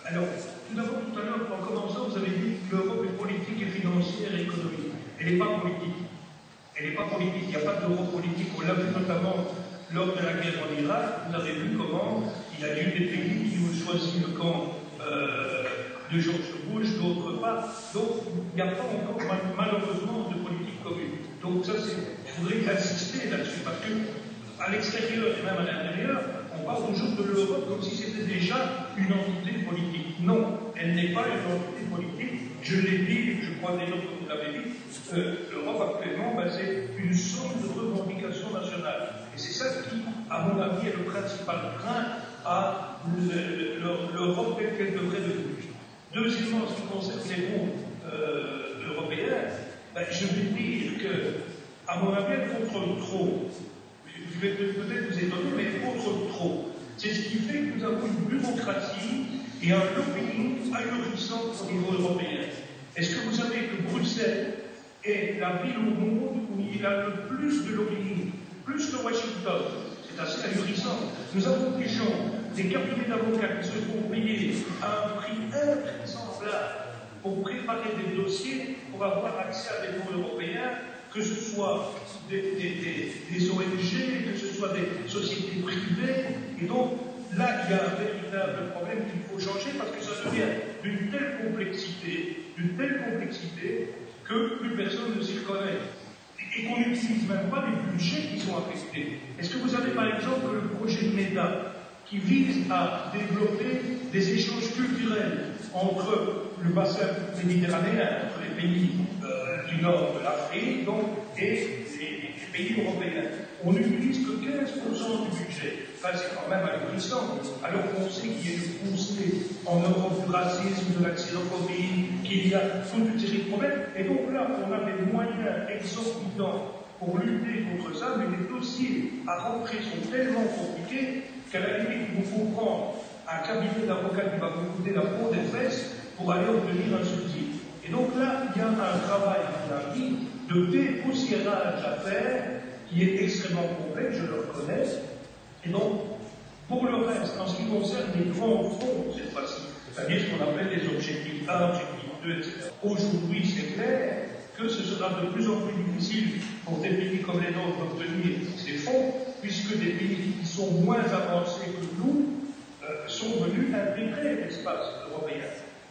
Alors, tout d'abord, tout à l'heure, en commençant, vous avez dit que l'Europe est politique et financière et économique. Elle n'est pas politique. Elle n'est pas politique. Il n'y a pas d'Europe politique. On l'a vu notamment lors de la guerre en Irak. Vous avez vu comment il y a eu des pays qui ont choisi le camp de George Bush, d'autres pas. Donc, il n'y a pas encore, malheureusement, de politique commune. Donc, ça, je voudrais insister là-dessus, parce que à l'extérieur et même à l'intérieur, on parle toujours de l'Europe comme si c'était déjà une entité politique. Non, elle n'est pas une entité politique. Je l'ai dit, je crois d'ailleurs que vous l'avez dit, l'Europe actuellement, c'est une somme de revendications nationales. Et c'est ça qui, à mon avis, est le principal frein à l'Europe telle qu'elle devrait devenir. Deuxièmement, en ce qui concerne les fonds européens, je vais dire que, à mon avis, elle contrôle trop. Je vais peut-être vous étonner, mais elle contrôle trop. C'est ce qui fait que nous avons une bureaucratie et un lobbying ahurissant au niveau européen. Est-ce que vous savez que Bruxelles est la ville au monde où il y a le plus de lobbying, plus que Washington? C'est assez ahurissant. Nous avons des gens, des cabinets d'avocats qui se font payer à un prix invraisemblable pour préparer des dossiers pour avoir accès à des fonds européens, que ce soit des ONG, que ce soit des sociétés privées. Et donc, là, il y a un véritable problème qu'il faut changer parce que ça devient d'une telle complexité que plus personne ne s'y reconnaît. Et qu'on n'utilise même pas les budgets qui sont affectés. Est-ce que vous avez par exemple le projet de MEDA qui vise à développer des échanges culturels entre le bassin méditerranéen, entre les pays du nord de l'Afrique et les pays européens? On n'utilise que 15% du budget. Enfin, c'est quand même ahurissant. Alors qu'on sait qu'il y a une poussée en Europe du racisme, de la xénophobie, qu'il y a toute une série de problèmes. Et donc là, on a des moyens exorbitants pour lutter contre ça, mais les dossiers à rentrer sont tellement compliqués qu'à la limite, il vous faut prendre un cabinet d'avocats qui va vous coûter la peau des fesses pour aller obtenir un subside. Et donc là, il y a un travail, à mon avis, de dépoussiérage à faire qui est extrêmement complexe, je le reconnais. Et donc, pour le reste, en ce qui concerne les grands fonds, cette fois-ci, c'est-à-dire ce qu'on appelle les objectifs 1, objectifs 2, etc., aujourd'hui, c'est clair que ce sera de plus en plus difficile pour des pays comme les nôtres d'obtenir ces fonds, puisque des pays qui sont moins avancés que nous sont venus intégrer l'espace européen.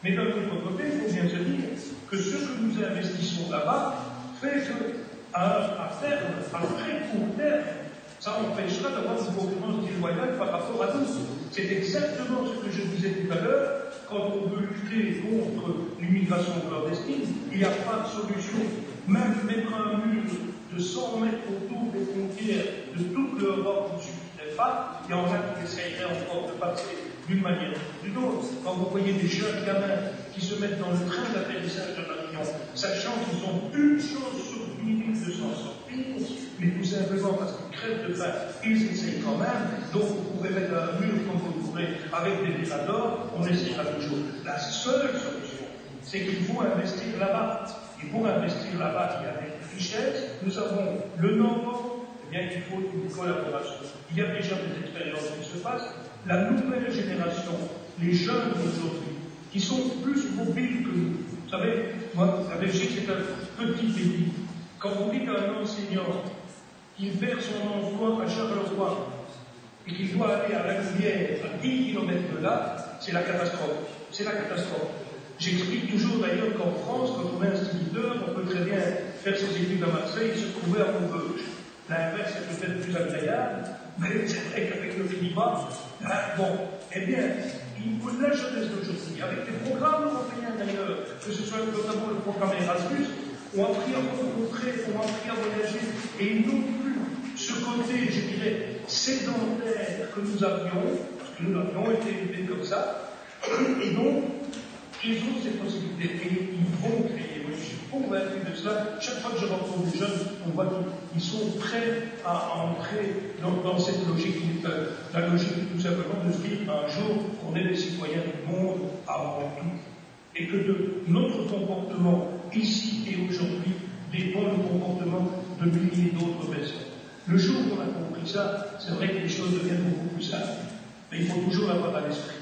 Mais d'un autre côté, il faut bien se dire que ce que nous investissons là-bas fait qu'à terme, à très court terme, ça empêchera d'avoir une concurrence déloyale par rapport à nous. C'est exactement ce que je disais tout à l'heure. Quand on veut lutter contre l'immigration clandestine, il n'y a pas de solution. Même mettre un mur de 100 mètres autour des frontières de toute l'Europe ne suffirait pas. Il y en a qui essayeraient encore de passer d'une manière ou d'une autre. Quand vous voyez des jeunes gamins qui se mettent dans le train d'atterrissage de l'avion, sachant qu'ils ont une chance sur 10 minutes de s'en sortir, mais tout simplement parce qu'ils crèvent de faim, ils essayent quand même. Donc vous pouvez mettre un mur comme vous voudrez avec des miradors, on essaiera toujours. La seule solution, c'est qu'il faut investir là-bas. Et pour investir là-bas, il y a des richesses. Nous avons le know-how, eh bien il faut une collaboration. Il y a déjà des expériences qui se passent. La nouvelle génération, les jeunes d'aujourd'hui, qui sont plus mobiles que nous. Vous savez, moi, la Belgique, c'est un petit pays. Quand vous dites à un enseignant qu'il perd son emploi à Charleroi et qu'il doit aller à la Louvière, à 10 km de là, c'est la catastrophe. C'est la catastrophe. J'explique toujours d'ailleurs qu'en France, quand on est instituteur, on peut très bien faire ses études à Marseille et se trouver à Maubeuge. L'inverse est peut-être plus agréable, mais c'est vrai qu'avec le climat, eh bien, la jeunesse d'aujourd'hui, avec les programmes européens d'ailleurs, que ce soit notamment le programme Erasmus, ont appris à rencontrer, ont appris à voyager, et ils n'ont plus ce côté, je dirais, sédentaire que nous avions, parce que nous avions été élevés comme ça, et donc, ils ont ces possibilités, et ils vont créer. Moi, je suis convaincu de cela. Chaque fois que je rencontre des jeunes, on voit qu'ils sont prêts à entrer dans cette logique, la logique tout simplement de se dire un jour, on est des citoyens du monde avant tout, et que de notre comportement ici et aujourd'hui dépend le comportement de milliers d'autres personnes. Le jour où on a compris ça, c'est vrai que les choses deviennent beaucoup plus simples, mais il faut toujours l'avoir à l'esprit.